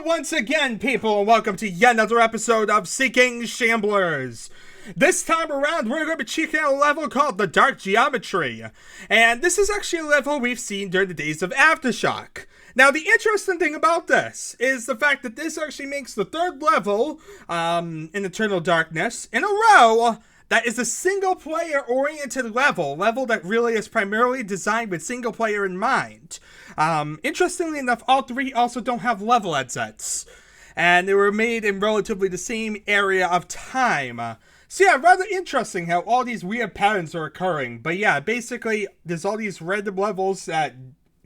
Hello once again, people, and welcome to yet another episode of Seeking Shamblers. This time around, we're going to be checking out a level called the Dark Geometry. And this is actually a level we've seen during the days of Aftershock. Now, the interesting thing about this is the fact that this actually makes the third level in Eternal Darkness in a row that is a single-player oriented level that really is primarily designed with single-player in mind. Interestingly enough, all three also don't have level headsets, and they were made in relatively the same area of time. So yeah, rather interesting how all these weird patterns are occurring. But yeah, basically, there's all these random levels that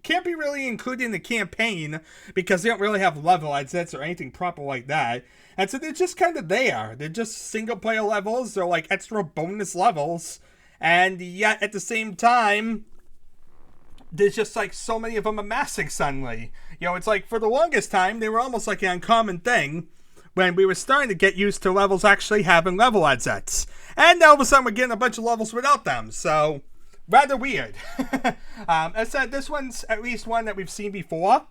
can't be really included in the campaign because they don't really have level headsets or anything proper like that. And so they're just kind of there. They're just single-player levels. They're like extra bonus levels. And yet, at the same time, there's just like so many of them amassing suddenly. You know, it's like for the longest time, they were almost like an uncommon thing when we were starting to get used to levels actually having level headsets. And now all of a sudden we're getting a bunch of levels without them. So, rather weird. As I said, this one's at least one that we've seen before.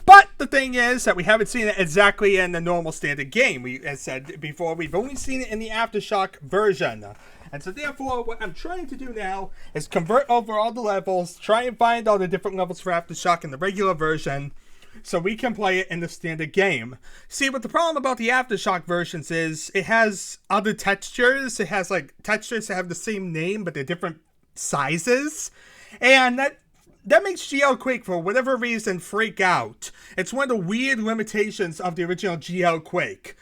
But the thing is that we haven't seen it exactly in the normal standard game. As said before, we've only seen it in the Aftershock version. And so therefore, what I'm trying to do now is convert over all the levels, try and find all the different levels for Aftershock in the regular version, so we can play it in the standard game. See, what the problem about the Aftershock versions is, it has other textures. It has like textures that have the same name, but they're different sizes. And that makes GL Quake, for whatever reason, freak out. It's one of the weird limitations of the original GL Quake.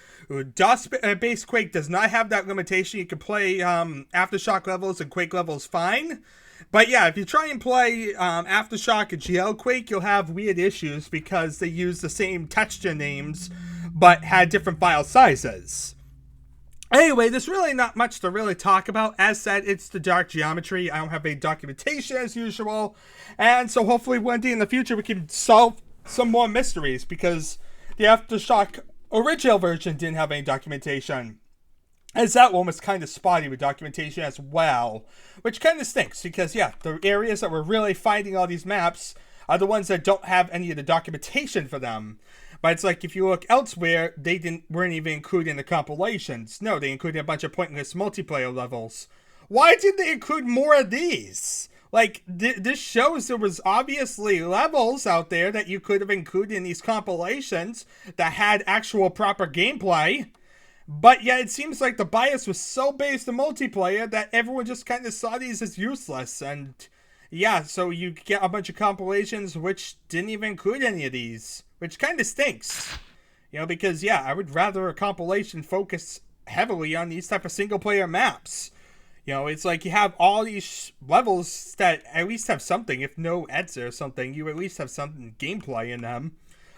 DOS-based Quake does not have that limitation. You can play Aftershock levels and Quake levels fine. But yeah, if you try and play Aftershock and GL Quake, you'll have weird issues because they use the same texture names, but had different file sizes. Anyway, there's really not much to really talk about. As said, it's the Dark Geometry. I don't have any documentation as usual. And so hopefully one day in the future we can solve some more mysteries, because the Aftershock original version didn't have any documentation. As that one was kind of spotty with documentation as well. Which kind of stinks, because yeah, the areas that we're really finding all these maps are the ones that don't have any of the documentation for them. But it's like, if you look elsewhere, they weren't even included in the compilations. No, they included a bunch of pointless multiplayer levels. Why did they include more of these? Like, this shows there was obviously levels out there that you could have included in these compilations that had actual proper gameplay. But yeah, it seems like the bias was so based on multiplayer that everyone just kind of saw these as useless. And yeah, so you get a bunch of compilations which didn't even include any of these. Which kind of stinks, you know, because, yeah, I would rather a compilation focus heavily on these type of single-player maps. You know, it's like you have all these levels that at least have something. If no ads or something, you at least have some gameplay in them.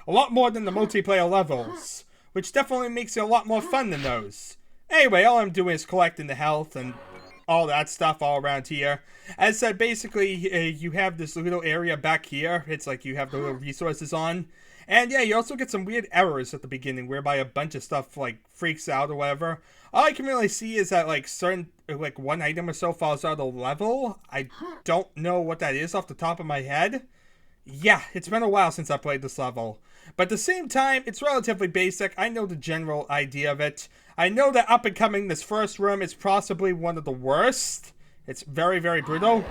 A lot more than the multiplayer levels, which definitely makes it a lot more fun than those. Anyway, all I'm doing is collecting the health and all that stuff all around here. As said, basically, you have this little area back here. It's like you have the little resources on. And yeah, you also get some weird errors at the beginning whereby a bunch of stuff like freaks out or whatever. All I can really see is that like one item or so falls out of the level. I don't know what that is off the top of my head. Yeah, it's been a while since I played this level. But at the same time, it's relatively basic. I know the general idea of it. I know that up and coming, this first room is possibly one of the worst. It's very, very brutal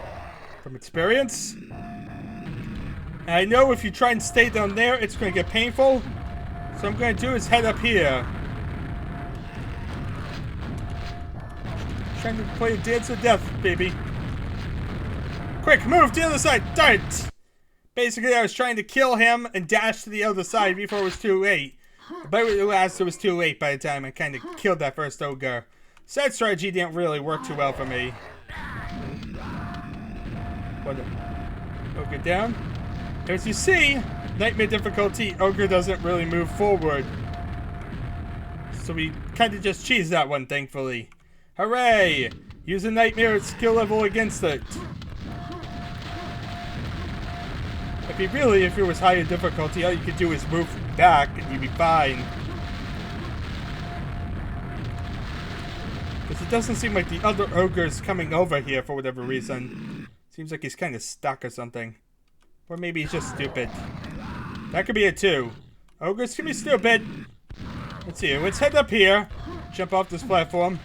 from experience. And I know if you try and stay down there, it's going to get painful. So what I'm going to do is head up here. Trying to play a dance of death, baby. Quick, move to the other side. Darn it! Basically, I was trying to kill him and dash to the other side before it was too late. But it was too late by the time I kind of killed that first ogre. So that strategy didn't really work too well for me. What the? Ogre down. As you see, Nightmare difficulty, Ogre doesn't really move forward. So we kind of just cheesed that one, thankfully. Hooray! Use a Nightmare skill level against it. If it was higher difficulty, all you could do is move back and you'd be fine. Because it doesn't seem like the other ogre's coming over here for whatever reason. Seems like he's kind of stuck or something. Or maybe he's just stupid. That could be it too. Ogres can be stupid. Let's see. Let's head up here. Jump off this platform.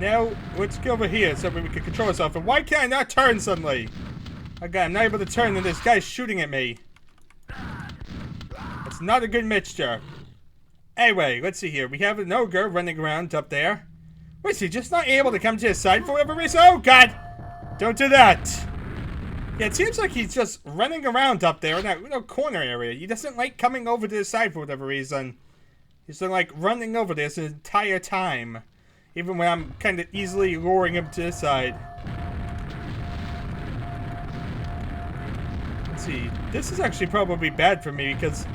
Now, let's go over here so we can control ourselves. And why can't I not turn suddenly? Okay, I'm not able to turn and this guy's shooting at me. It's not a good mixture. Anyway, let's see here. We have an ogre running around up there. Wait, is he just not able to come to his side for whatever reason? Oh, God! Don't do that! Yeah, it seems like he's just running around up there in that little corner area. He doesn't like coming over to his side for whatever reason. He's like running over this the entire time. Even when I'm kind of easily luring him to his side. Let's see. This is actually probably bad for me because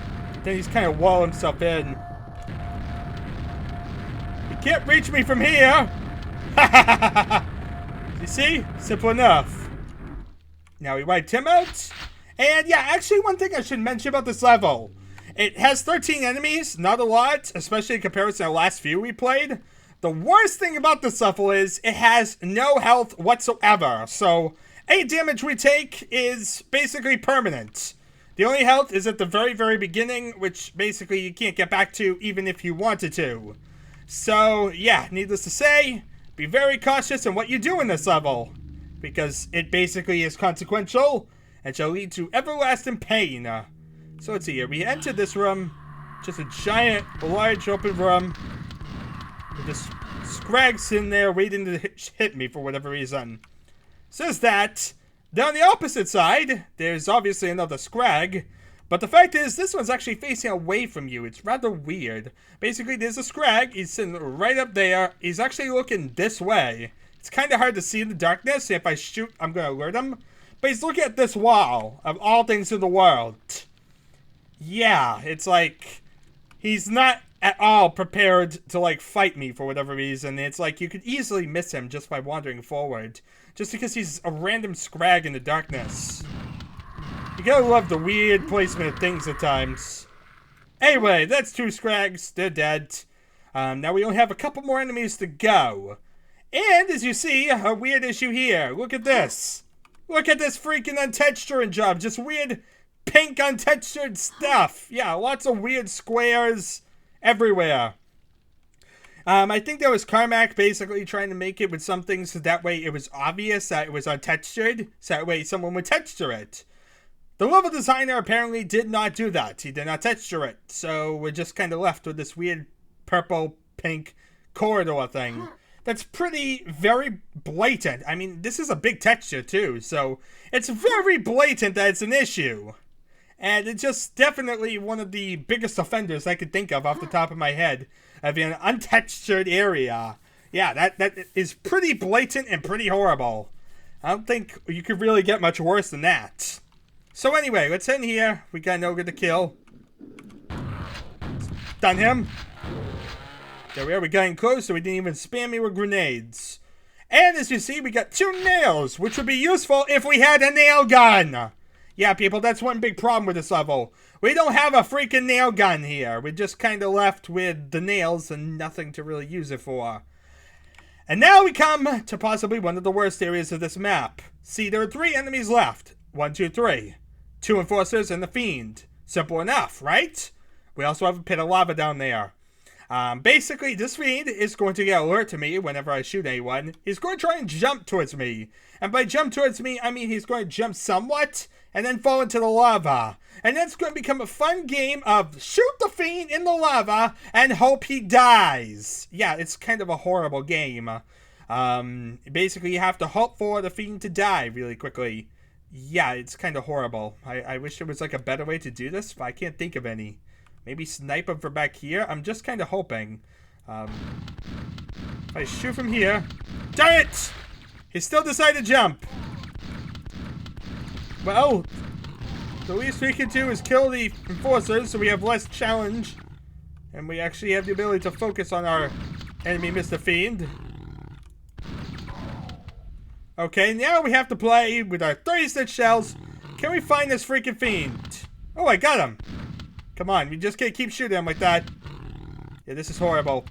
then he's kind of wall himself in. He can't reach me from here! You see? Simple enough. Now we wiped him out. And yeah, actually one thing I should mention about this level. It has 13 enemies, not a lot, especially in comparison to the last few we played. The worst thing about this level is it has no health whatsoever. So any damage we take is basically permanent. The only health is at the very, very beginning, which basically you can't get back to even if you wanted to. So yeah, needless to say, be very cautious in what you do in this level. Because it basically is consequential and shall lead to everlasting pain. So let's see here. We entered this room. Just a giant, large open room. With this scrag's in there waiting to hit me for whatever reason. Says that. Down the opposite side, there's obviously another scrag. But the fact is, this one's actually facing away from you. It's rather weird. Basically, there's a scrag. He's sitting right up there. He's actually looking this way. It's kind of hard to see in the darkness. If I shoot, I'm going to alert him. But he's looking at this wall of all things in the world. Yeah, it's like he's not at all prepared to like fight me for whatever reason. It's like you could easily miss him just by wandering forward. Just because he's a random scrag in the darkness. You gotta love the weird placement of things at times. Anyway, that's 2 scrags. They're dead. Now we only have a couple more enemies to go. And, as you see, a weird issue here. Look at this. Look at this freaking untexturing job. Just weird pink untextured stuff. Yeah, lots of weird squares everywhere. I think that was Carmack basically trying to make it with something so that way it was obvious that it was untextured. So that way someone would texture it. The level designer apparently did not do that. He did not texture it. So we're just kind of left with this weird purple, pink corridor thing. That's very blatant. I mean, this is a big texture too, so it's very blatant that it's an issue. And it's just definitely one of the biggest offenders I could think of off the top of my head of an untextured area. Yeah, that is pretty blatant and pretty horrible. I don't think you could really get much worse than that. So anyway, let's head in here. We got an ogre to kill. Done him. There we are, we're getting close, so we didn't even spam me with grenades. And as you see, we got 2 nails, which would be useful if we had a nail gun. Yeah, people, that's one big problem with this level. We don't have a freaking nail gun here. We're just kind of left with the nails and nothing to really use it for. And now we come to possibly one of the worst areas of this map. See, there are 3 enemies left. 1, 2, 3. 2 enforcers and the Fiend. Simple enough, right? We also have a pit of lava down there. Basically, this Fiend is going to get alert to me whenever I shoot anyone. He's going to try and jump towards me. And by jump towards me, I mean he's going to jump somewhat and then fall into the lava. And then it's going to become a fun game of shoot the Fiend in the lava and hope he dies. Yeah, it's kind of a horrible game. Basically, you have to hope for the Fiend to die really quickly. Yeah, it's kind of horrible. I wish there was like a better way to do this, but I can't think of any. Maybe snipe him from back here? I'm just kind of hoping. If I shoot from here... Darn it! He still decided to jump. Well, the least we can do is kill the enforcers so we have less challenge. And we actually have the ability to focus on our enemy, Mr. Fiend. Okay, now we have to play with our 36 shells. Can we find this freaking Fiend? Oh, I got him. Come on, we just can't keep shooting him like that. Yeah, this is horrible.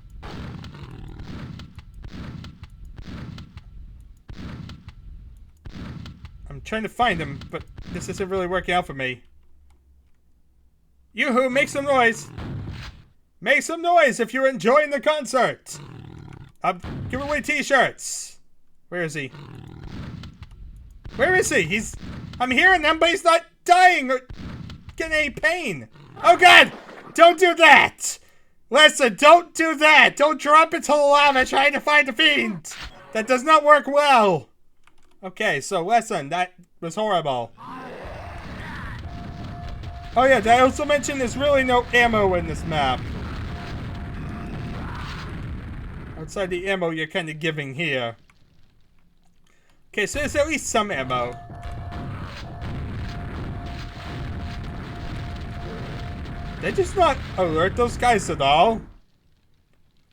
I'm trying to find him, but this isn't really working out for me. Yoo-hoo, make some noise. Make some noise if you're enjoying the concert. Give away t-shirts. Where is he? Where is he? I'm hearing them, but he's not dying or getting any pain. Oh God! Don't do that! Listen, don't do that! Don't drop into the lava trying to find the fiend! That does not work well! Okay, so listen, that was horrible. Oh yeah, did I also mention there's really no ammo in this map? Outside the ammo you're kind of giving here. Okay, so there's at least some ammo. They just not alert those guys at all.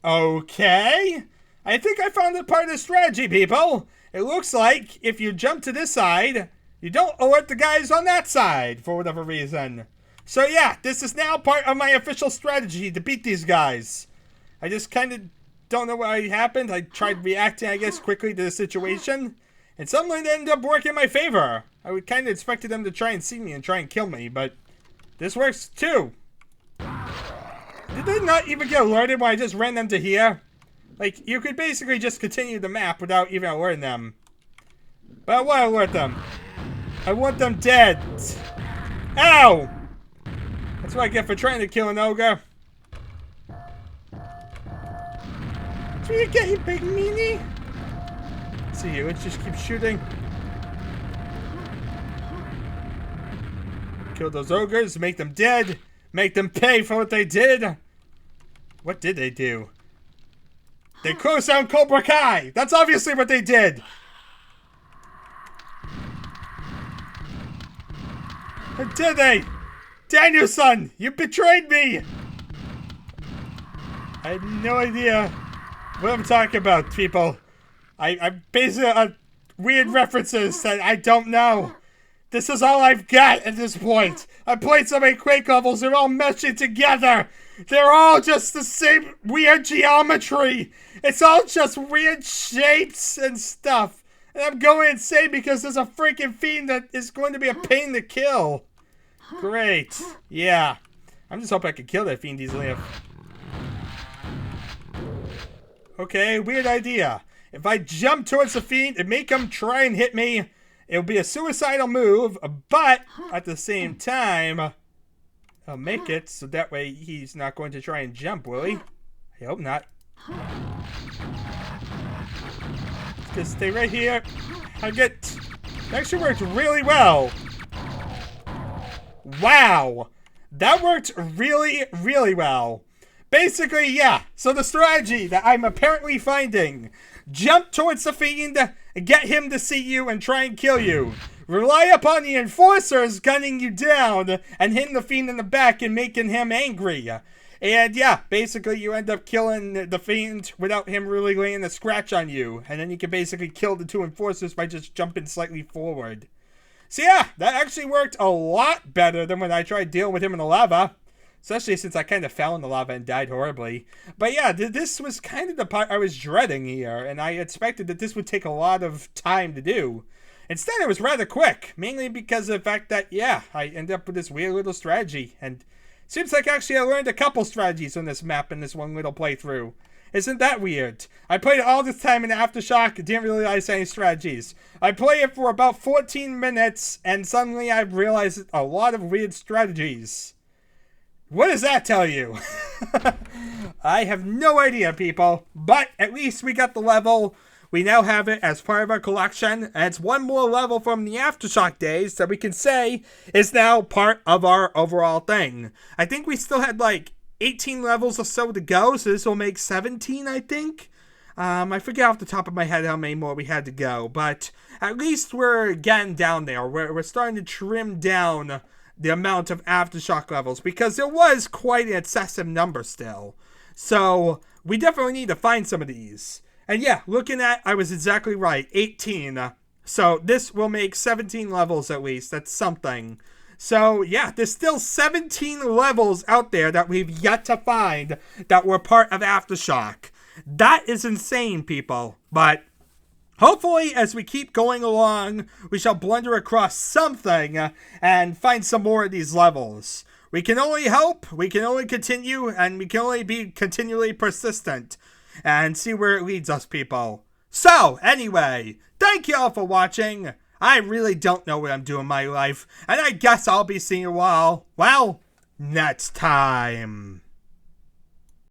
Okay. I think I found a part of the strategy, people. It looks like if you jump to this side, you don't alert the guys on that side for whatever reason. So yeah, this is now part of my official strategy to beat these guys. I just kind of don't know what happened. I tried reacting, I guess, quickly to the situation. And suddenly it ended up working in my favor. I would kind of expected them to try and see me and try and kill me, but this works too. Did they not even get alerted when I just ran them to here? Like, you could basically just continue the map without even alerting them. But I want to alert them. I want them dead. Ow! That's what I get for trying to kill an ogre. That's what you get, you big meanie. Let's see here, let's just keep shooting. Kill those ogres, make them dead. Make them pay for what they did. What did they do? They closed down Cobra Kai. That's obviously what they did. Or did they? Danielson, you betrayed me. I had no idea what I'm talking about, people. I'm basing it on weird references that I don't know. This is all I've got at this point. I played so many Quake levels, they're all meshing together. They're all just the same weird geometry. It's all just weird shapes and stuff. And I'm going insane because there's a freaking fiend that is going to be a pain to kill. Great. Yeah. I'm just hoping I can kill that fiend easily. Okay, weird idea. If I jump towards the fiend and make him try and hit me, it'll be a suicidal move, but at the same time, I'll make it so that way he's not going to try and jump, will he? I hope not. Just stay right here. It actually worked really well. Wow. That worked really, really well. Basically, yeah. So the strategy that I'm apparently finding: jump towards the fiend, get him to see you and try and kill you. Rely upon the enforcers gunning you down and hitting the fiend in the back and making him angry. And yeah, basically you end up killing the fiend without him really laying a scratch on you. And then you can basically kill the two enforcers by just jumping slightly forward. So yeah, that actually worked a lot better than when I tried dealing with him in the lava. Especially since I kind of fell in the lava and died horribly. But yeah, this was kind of the part I was dreading here. And I expected that this would take a lot of time to do. Instead, it was rather quick. Mainly because of the fact that, yeah, I ended up with this weird little strategy. And seems like actually I learned a couple strategies on this map in this one little playthrough. Isn't that weird? I played it all this time in Aftershock and didn't realize any strategies. I played it for about 14 minutes and suddenly I realized a lot of weird strategies. What does that tell you? I have no idea, people. But at least we got the level. We now have it as part of our collection. And it's one more level from the Aftershock days that we can say is now part of our overall thing. I think we still had like 18 levels or so to go. So this will make 17, I think. I forget off the top of my head how many more we had to go. But at least we're getting down there. We're starting to trim down the amount of Aftershock levels, because there was quite an excessive number still. So we definitely need to find some of these. And yeah, looking at, I was exactly right, 18. So this will make 17 levels at least. That's something. So yeah, there's still 17 levels out there that we've yet to find that were part of Aftershock. That is insane, people. But hopefully, as we keep going along, we shall blunder across something and find some more of these levels. we can only hope, we can only continue, and we can only be continually persistent and see where it leads us, people. So, anyway, thank you all for watching. I really don't know what I'm doing in my life, and I guess I'll be seeing you all, well, next time.